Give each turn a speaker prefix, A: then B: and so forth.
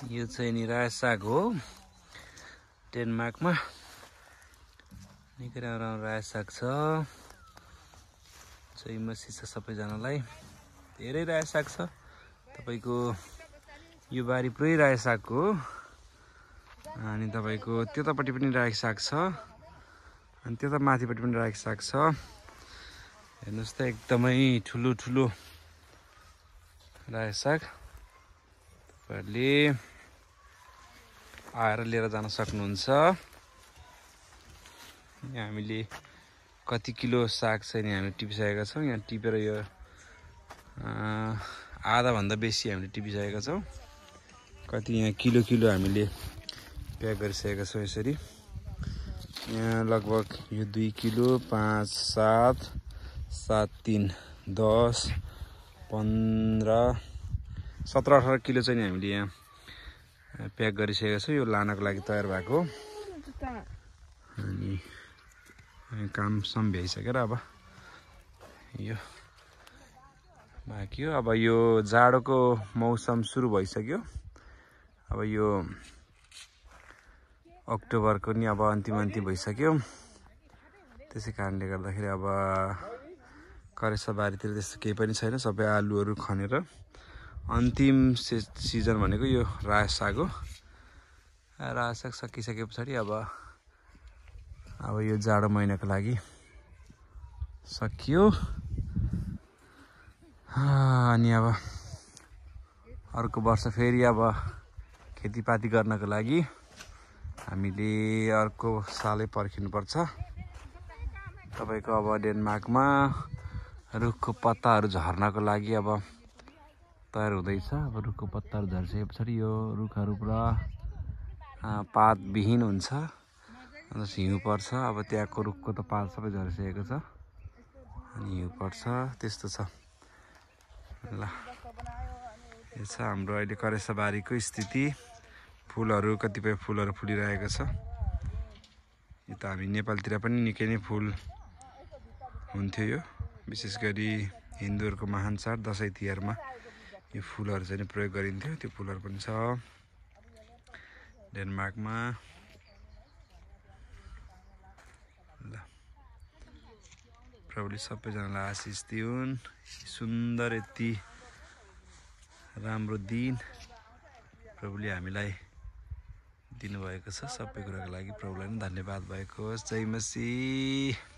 A: यो चाहिँ नि रायो साग हो। डेनमार्कमा निकै राम्रो रायो साग छ। जय मसी छ सबैजनालाई। धेरै रायो साग छ तपाईको। यो बारी पुरै रायो सागको हो। अनि तपाईको त्यतापट्टि पनि रायो साग छ। अनि त्यता माथिपट्टि पनि रायो साग छ। हेर्नुस् त एकदमै ठुलो ठुलो रायो साग। तपाईँहरूले आएर लिएर जान सक्नुहुन्छ। यहाँ हामीले कति किलो साग चाहिँ नि हामीले टिपिसकेका छौँ। यहाँ टिपेर यो आधा भन्दा बेसी हामीले टिपिसकेका छौँ। कति यहाँ किलो किलो हामीले प्याक गरिसकेका छौँ। यसरी यहाँ लगभग यो 2 किलो 5 7 7 3 10 15 17 18 किलो चाहिँ हामीले यहाँ प्याक गरिसकेका छौँ। यो लानको लागि तयार भएको। अनि काम सम भ्याइसकेर अब यो बाँकी हो। अब यो जाडोको मौसम सुरु भइसक्यो। अब यो अक्टोबरको नि अब अन्तिम भइसक्यो। त्यसै कारणले गर्दाखेरि अब करेसा बारीतिर त्यस्तो केही पनि छैन। सबै आलुहरू खनेर अन्तिम सिजन भनेको यो रायो साग हो। रायो साग सकिसके पछाडि अब यो जाडो महिनाको लागि सकियो। अनि अब अर्को वर्ष फेरि अब खेतीपाती गर्नको लागि हामीले अर्को सालै पर्खिनुपर्छ। तपाईको अब डेनमार्कमा रुखको पत्ताहरू झर्नको लागि अब तयार हुँदैछ। अब रुखको पत्ताहरू झर्सके पछाडि यो रुखहरू पुरा पातविहीन हुन्छ। अन्त हिउँ पर्छ। अब त्यहाँको रुखको त पात सबै झरिसकेको छ। अनि हिउँ पर्छ। त्यस्तो छ ल। यो छ हाम्रो अहिले करेसा बारीको स्थिति। फुलहरू कतिपय फुलहरू फुलिरहेको छ। यो त हामी नेपालतिर पनि निकै नै फुल हुन्थ्यो। यो विशेष गरी हिन्दूहरूको महान चाड दसैँ तिहारमा यो फुलहरू चाहिँ प्रयोग गरिन्थ्यो। त्यो फुलहरू पनि छ डेनमार्कमा। ल प्रभुले सबैजनालाई आशिष दिउन्। सुन्दर यति राम्रो दिन प्रभुले हामीलाई दिनुभएको छ। सबै कुराको लागि प्रभुलाई नै धन्यवाद भएको होस्। जय मसीह।